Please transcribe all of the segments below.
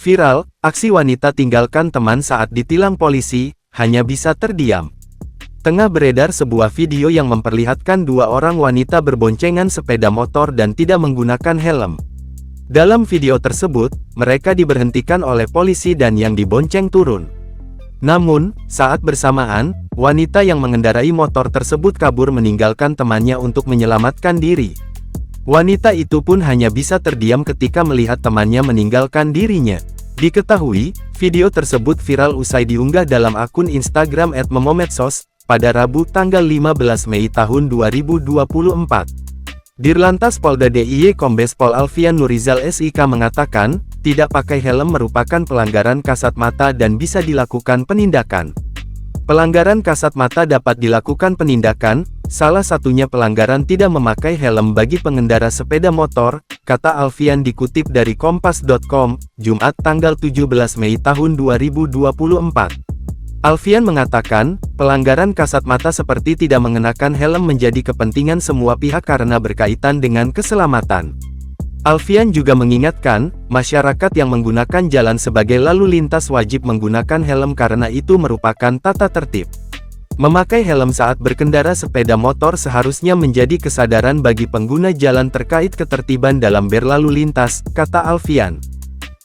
Viral, aksi wanita tinggalkan teman saat ditilang polisi, hanya bisa terdiam. Tengah beredar sebuah video yang memperlihatkan dua orang wanita berboncengan sepeda motor dan tidak menggunakan helm. Dalam video tersebut, mereka diberhentikan oleh polisi dan yang dibonceng turun. Namun, saat bersamaan, wanita yang mengendarai motor tersebut kabur meninggalkan temannya untuk menyelamatkan diri. Wanita itu pun hanya bisa terdiam ketika melihat temannya meninggalkan dirinya. Diketahui, video tersebut viral usai diunggah dalam akun Instagram @memomedsos, pada Rabu tanggal 15 Mei tahun 2024. Dirlantas Polda DIY Kombes Pol Alfian Nurizal SIK mengatakan, tidak pakai helm merupakan pelanggaran kasat mata dan bisa dilakukan penindakan. Pelanggaran kasat mata dapat dilakukan penindakan, salah satunya pelanggaran tidak memakai helm bagi pengendara sepeda motor, kata Alfian dikutip dari kompas.com, Jumat tanggal 17 Mei tahun 2024. Alfian mengatakan, pelanggaran kasat mata seperti tidak mengenakan helm menjadi kepentingan semua pihak karena berkaitan dengan keselamatan. Alfian juga mengingatkan, masyarakat yang menggunakan jalan sebagai lalu lintas wajib menggunakan helm karena itu merupakan tata tertib. Memakai helm saat berkendara sepeda motor seharusnya menjadi kesadaran bagi pengguna jalan terkait ketertiban dalam berlalu lintas, kata Alfian.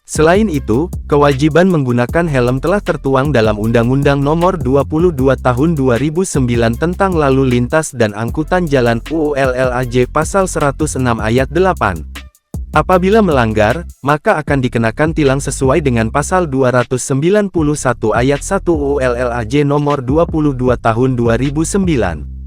Selain itu, kewajiban menggunakan helm telah tertuang dalam Undang-Undang Nomor 22 Tahun 2009 tentang Lalu Lintas dan Angkutan Jalan UU LLAJ Pasal 106 Ayat 8. Apabila melanggar, maka akan dikenakan tilang sesuai dengan Pasal 291 Ayat 1 UU LLAJ Nomor 22 Tahun 2009.